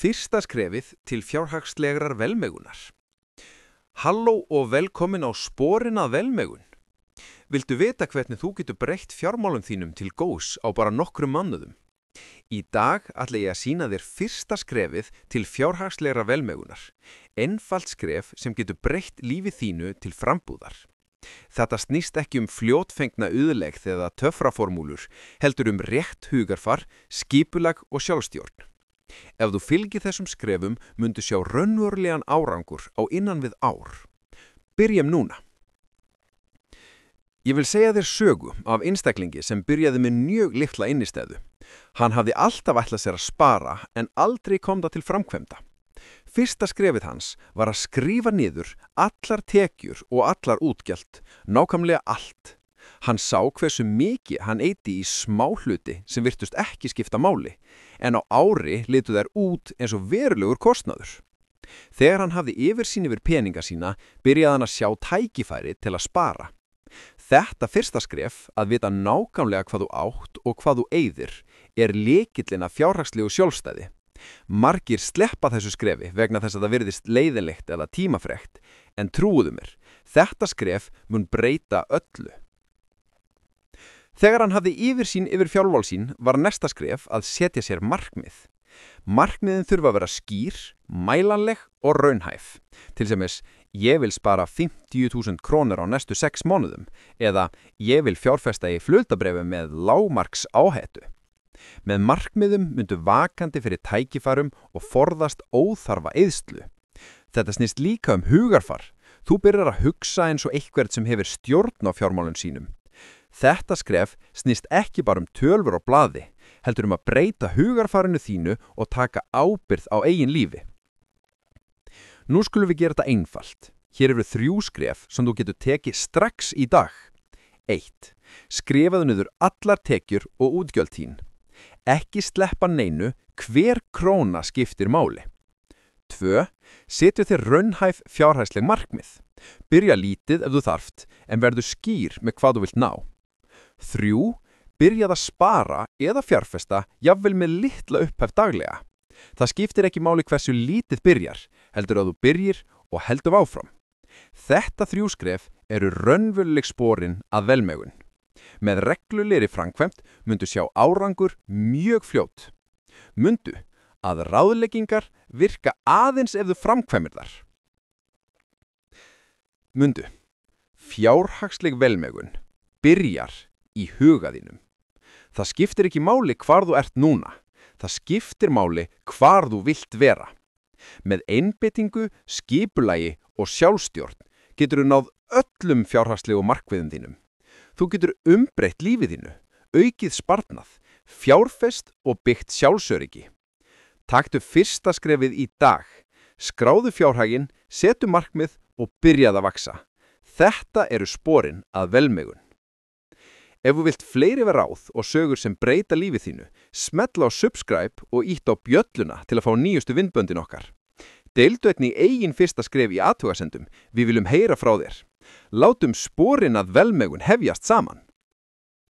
Fyrsta skrefið til fjárhagslegrar velmegunar. Halló og velkomin á sporin að velmegun. Viltu vita hvernig þú getur breytt fjármálum þínum til góðs á bara nokkrum mánuðum? Í dag ætla ég að sýna þér fyrsta skrefið til fjárhagslegrar velmegunar. Einfalt skref sem getur breytt lífið þínu til frambúðar. Þetta snýst ekki fljótfengna auðlegð eða töfraformúlur, heldur rétt hugarfar, skipulag og sjálfstjórn. Ef þú fylgir þessum skrefum, mundu sjá raunverulegan árangur á innan við ár. Byrjum núna. Ég vil segja þér sögu af einstaklingi sem byrjaði með mjög litla innistæðu. Hann hafði alltaf ætlað sér að spara en aldrei kom það til framkvæmda. Fyrsta skrefið hans var að skrifa niður allar tekjur og allar útgjöld, nákvæmlega allt. Hann sá hversu mikið hann eyddi í smáhluti sem virtust ekki skipta máli, en á ári litu þær út eins og verulegur kostnaður. Þegar hann hafði yfirsýn yfir peninga sína, byrjaði hann að sjá tækifæri til að spara. Þetta fyrsta skref, að vita nákvæmlega hvað þú átt og hvað þú eyðir, lykillinn að fjárhagslegu sjálfstæði. Margir sleppa þessu skrefi vegna þess að það virðist leiðinlegt eða tímafrekt, en trúðu mér, þetta skref mun breyta öllu. Þegar hann hafði yfirsýn yfir fjármál sín var næsta skref að setja sér markmið. Markmiðin þurfa að vera skýr, mælanleg og raunhæf. Til dæmis, ég vil spara 50.000 krónur á næstu 6 mánuðum eða ég vil fjárfesta í hlutabréfi með lágmarks áhættu. Með markmiðum myndu vakandi fyrir tækifærum og forðast óþarfa eyðslu. Þetta snýst líka hugarfar. Þú byrjar að hugsa eins og eitthvað sem hefur stjórn á fjármálum sínum. Þetta skref snýst ekki bara tölvur á blaði, heldur að breyta hugarfarinu þínu og taka ábyrgð á eigin lífi. Nú skulum við gera þetta einfalt. Hér eru 3 skref sem þú getur tekið strax í dag. 1. Skrifaðu niður allar tekjur og útgjöld þín. Ekki sleppa neinu, hver króna skiptir máli. 2. Setju þér raunhæf fjárhagsleg markmið. Byrja lítið ef þú þarft, en verðu skýr með hvað þú vilt ná. 3. Byrjað að spara eða fjárfesta jafnvel með litla upphæð daglega. Það skiptir ekki máli hversu lítið byrjar, heldur að þú byrjir og heldur áfram. Þetta 3 skref eru raunveruleg sporin að velmegun. Með reglulegri framkvæmd mundu sjá árangur mjög fljótt. Mundu að ráðleggingar virka aðeins ef þú framkvæmir þar. Mundu, fjárhagsleg velmegun byrjar í huga þínum. Það skiptir ekki máli hvar þú ert núna. Það skiptir máli hvar þú vilt vera. Með einbeitingu, skipulagi og sjálfstjórn getur þú náð öllum fjárhagslegu markmiðum þínum. Þú getur umbreytt lífið þínu, aukið sparnað, fjárfest og byggt sjálfsöryggi. Taktu fyrsta skrefið í dag. Skráðu fjárhaginn, setu markmið og byrjað að vaksa. Þetta eru sporin að velmegun. Ef þú vilt fleiri ráð og sögur sem breyta lífið þínu, smetla á subscribe og ítt á bjölluna til að fá nýjustu vindböndin okkar. Deildu einnig eigin fyrsta skref í athugasendum, við viljum heyra frá þér. Látum sporin að velmegun hefjast saman.